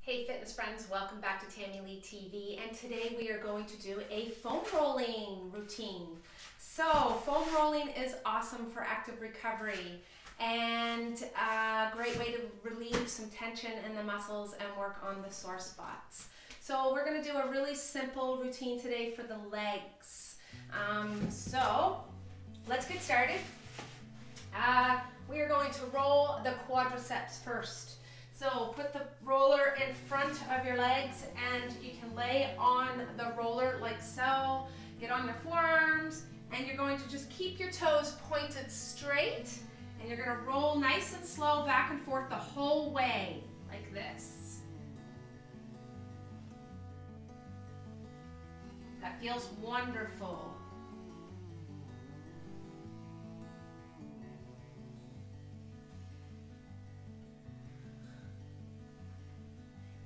Hey fitness friends, welcome back to Tammy Lee TV, and today we are going to do a foam rolling routine. So foam rolling is awesome for active recovery and a great way to relieve some tension in the muscles and work on the sore spots. So we're going to do a really simple routine today for the legs. So let's get started. We are going to roll the quadriceps first. So put the roller in front of your legs and you can lay on the roller like so. Get on your forearms and you're going to just keep your toes pointed straight and you're going to roll nice and slow back and forth the whole way like this. That feels wonderful.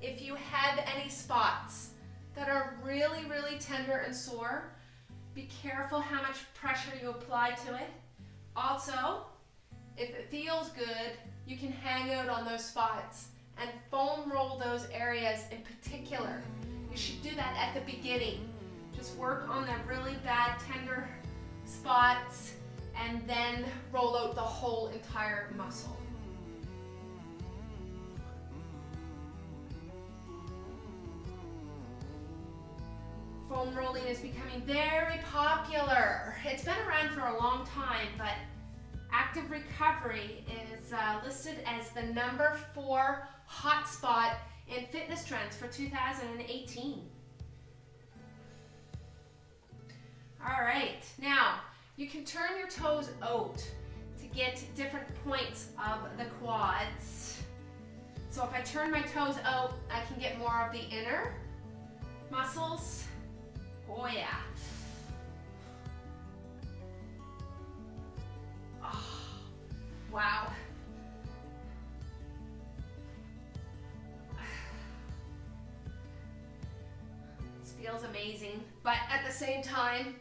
If you have any spots that are really, really tender and sore, be careful how much pressure you apply to it. Also, if it feels good, you can hang out on those spots and foam roll those areas in particular. You should do that at the beginning. Just work on the really bad, tender spots and then roll out the whole entire muscle. Foam rolling is becoming very popular. It's been around for a long time, but active recovery is listed as the #4 hotspot in fitness trends for 2018. All right, now you can turn your toes out to get different points of the quads. So if I turn my toes out, I can get more of the inner muscles. Oh yeah. Oh, wow. This feels amazing, but at the same time,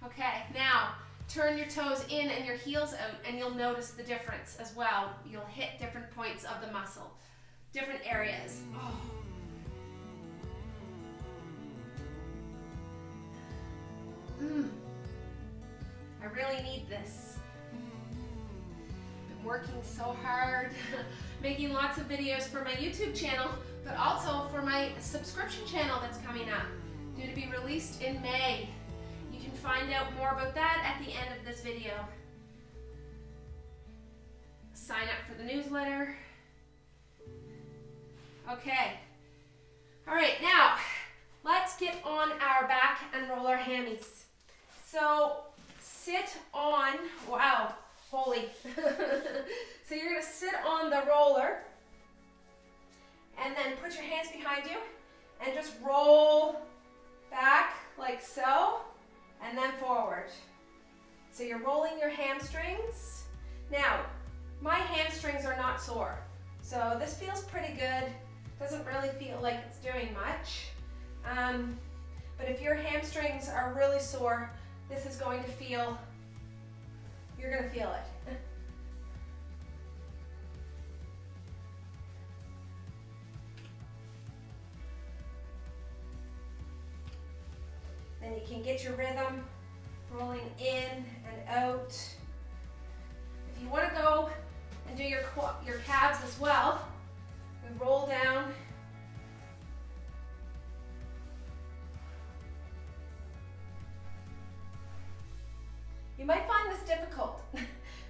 okay, now turn your toes in and your heels out and you'll notice the difference as well. You'll hit different points of the muscle, different areas. Oh. I really need this. Been working so hard, making lots of videos for my YouTube channel, but also for my subscription channel that's coming up, due to be released in May. You can find out more about that at the end of this video. Sign up for the newsletter. Okay. All right, now let's get on our back and roll our hammies. So sit on, wow, holy. So you're gonna sit on the roller and then put your hands behind you and just roll back like so and then forward. So you're rolling your hamstrings. Now, my hamstrings are not sore, so this feels pretty good. Doesn't really feel like it's doing much. But if your hamstrings are really sore, this is going to feel, you're going to feel it. Then you can get your rhythm rolling in and out. If you want to go and do your calves as well, we roll down. You might find this difficult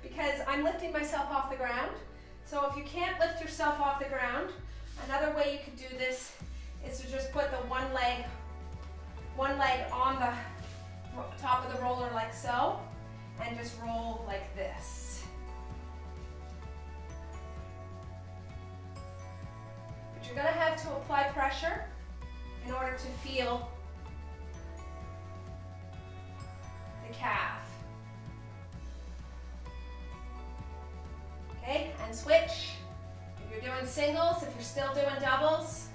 because I'm lifting myself off the ground. So if you can't lift yourself off the ground, another way you could do this is to just put the one leg on the top of the roller like so, and just roll like this. But you're gonna have to apply pressure in order to feel the calf. Okay, and switch. If you're doing singles, if you're still doing doubles,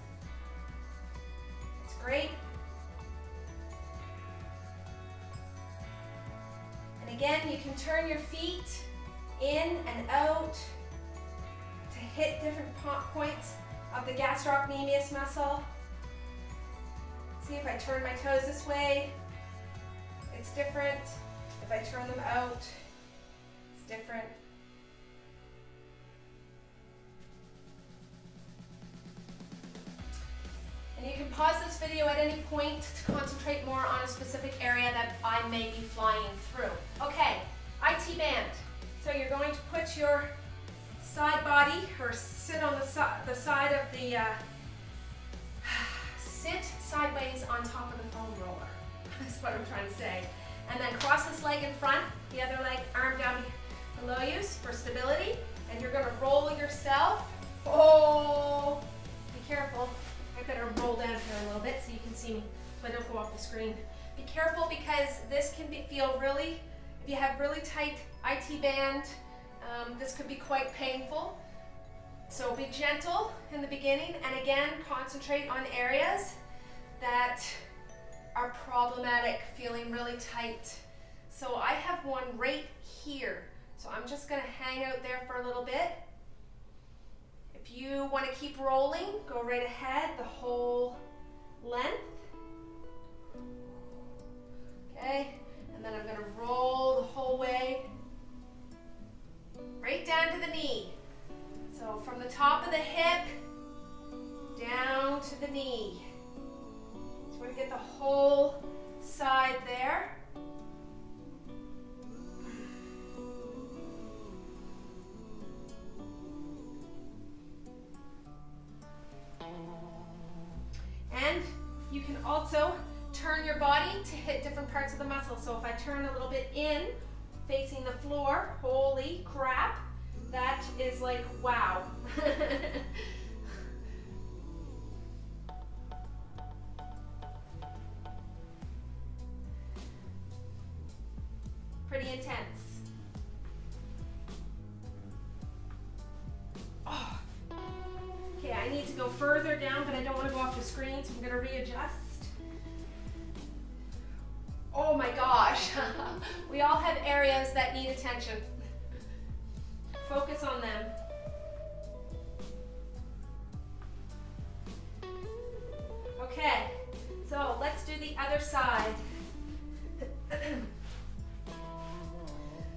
it's great. And again, you can turn your feet in and out to hit different points of the gastrocnemius muscle. See, if I turn my toes this way, it's different. If I turn them out, it's different. And you can pause this video at any point to concentrate more on a specific area that I may be flying through. Okay, IT band. So you're going to put your side body, or sit on the side of the, sit sideways on top of the foam roller. That's what I'm trying to say. And then cross this leg in front, the other leg, arm down below you for stability. And you're gonna roll yourself. Oh, be careful. I better roll down here a little bit so you can see me, so I don't go off the screen. Be careful because this can feel really, if you have really tight IT band, this could be quite painful. So be gentle in the beginning, and again, concentrate on areas that are problematic, feeling really tight. So I have one right here. So I'm just gonna hang out there for a little bit. If you want to keep rolling, go right ahead, the whole length. Okay, and then I'm going to roll the whole way right down to the knee. So from the top of the hip down to the knee. So we're going to get the whole side there. And you can also turn your body to hit different parts of the muscle. So if I turn a little bit in, facing the floor, holy crap, that is like, wow. Pretty intense. Oh. Okay, I need to go further down, but I don't want to go off the screen, so I'm going to readjust. Oh my gosh, we all have areas that need attention. Focus on them. Okay, so let's do the other side.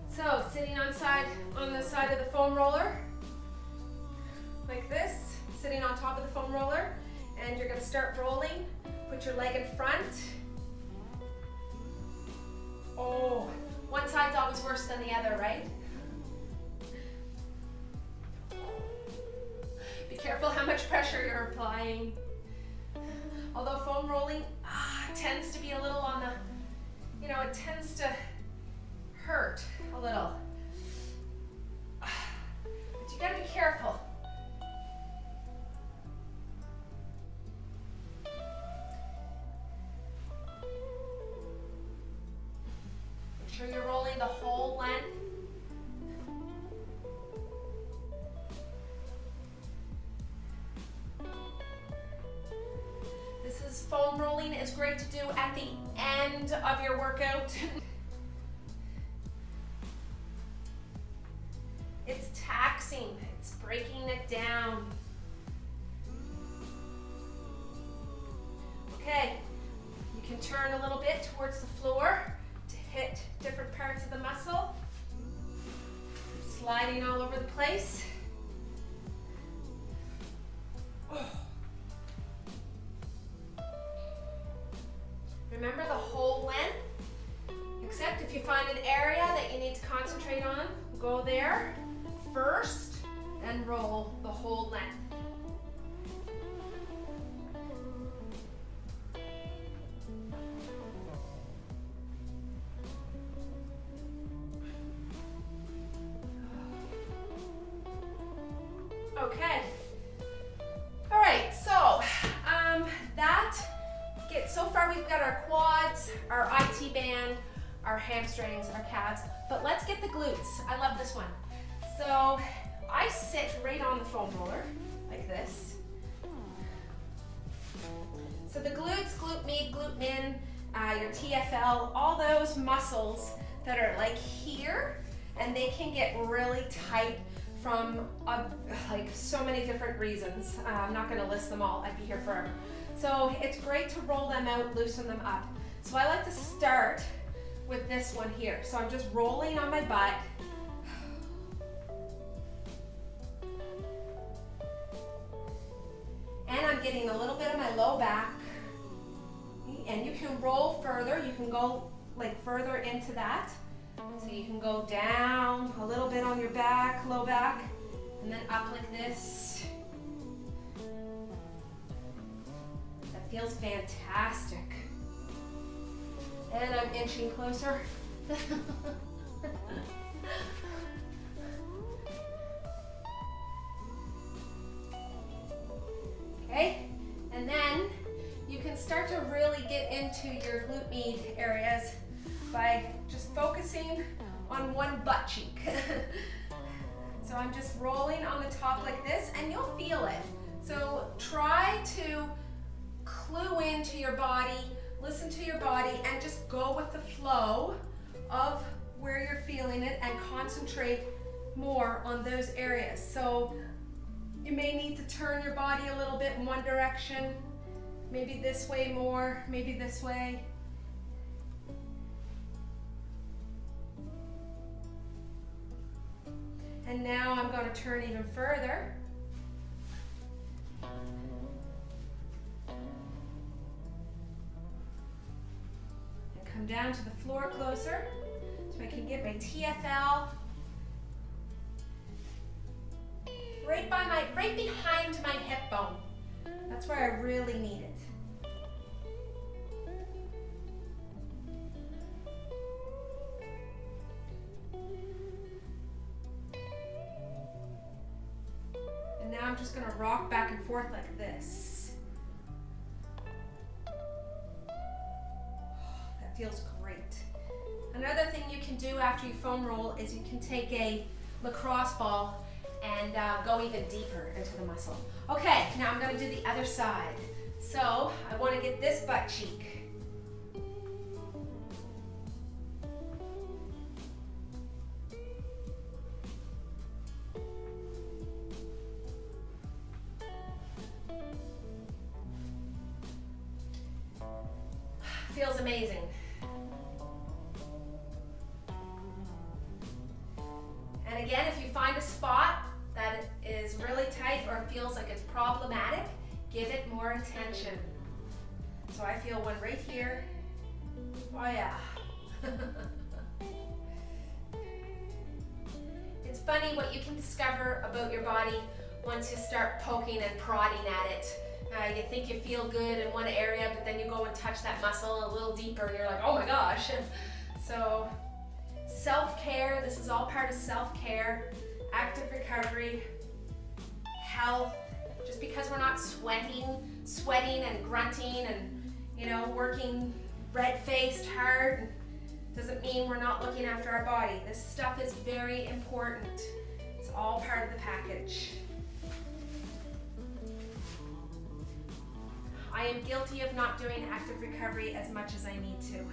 So sitting on the side of the foam roller, like this, sitting on top of the foam roller, and you're going to start rolling. Put your leg in front. Oh, one side's always worse than the other, right? Be careful how much pressure you're applying. Although foam rolling tends to be a little on the, it tends to hurt a little. But you gotta be careful. Make sure you're rolling the whole length. Foam rolling is great to do at the end of your workout. It's taxing, it's breaking it down. Okay, you can turn a little bit towards the floor to hit different parts of the muscle. Sliding all over the place. Oh. Remember the whole length, except if you find an area that you need to concentrate on, go there first and roll the whole length. Okay. All right, so so far we've got our quads, our IT band, our hamstrings, our calves, but let's get the glutes. I love this one. So I sit right on the foam roller, like this. So the glutes, glute med, glute min, your TFL, all those muscles that are like here, and they can get really tight from like so many different reasons. I'm not gonna list them all, I'd be here forever. So it's great to roll them out, loosen them up. So I like to start with this one here. So I'm just rolling on my butt. And I'm getting a little bit of my low back. And you can roll further, you can go like further into that. So you can go down a little bit on your back, low back, and then up like this. That feels fantastic. And I'm inching closer. Okay, and then you can start to really get into your glute med areas by just focusing on one butt cheek. So I'm just rolling on the top like this, and you'll feel it. So try to clue into your body, listen to your body, and just go with the flow of where you're feeling it and concentrate more on those areas. So you may need to turn your body a little bit in one direction, maybe this way more, maybe this way. And now I'm going to turn even further. And come down to the floor closer so I can get my TFL right behind my hip bone. That's where I really need it. And now I'm just going to rock back and forth like this. That feels great. Another thing you can do after you foam roll is you can take a lacrosse ball and go even deeper into the muscle. Okay, now I'm going to do the other side. So I want to get this butt cheek. Feels amazing. And again, if you find a spot that is really tight or feels like it's problematic, give it more attention. So I feel one right here. Oh yeah. It's funny what you can discover about your body once you start poking and prodding at it. You think you feel good in one area, but then you go and touch that muscle a little deeper and you're like, oh my gosh. So self-care, this is all part of self-care, active recovery, health. Just because we're not sweating and grunting and working red-faced hard doesn't mean we're not looking after our body. This stuff is very important. It's all part of the package. I am guilty of not doing active recovery as much as I need to.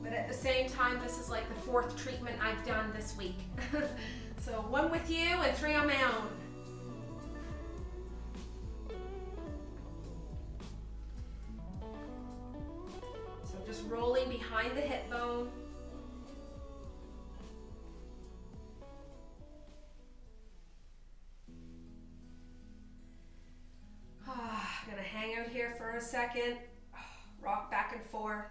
But at the same time, this is like the 4th treatment I've done this week. So 1 with you and 3 on my own. So just rolling behind the hip bone. I'm gonna hang out here for a second, rock back and forth.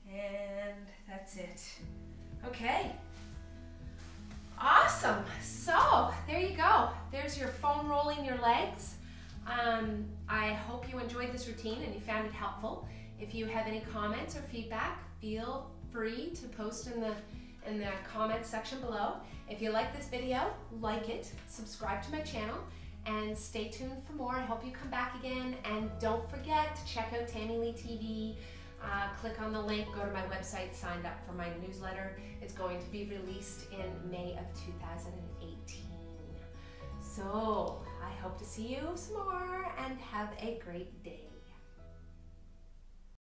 And that's it. Okay. Awesome. So there you go. There's your foam rolling your legs. I hope you enjoyed this routine and you found it helpful. If you have any comments or feedback, feel free to post in the comments section below. If you like this video, like it, subscribe to my channel, and stay tuned for more. I hope you come back again, and don't forget to check out Tammy Lee TV. Click on the link, go to my website, sign up for my newsletter. It's going to be released in May of 2018. So I hope to see you some more, and have a great day.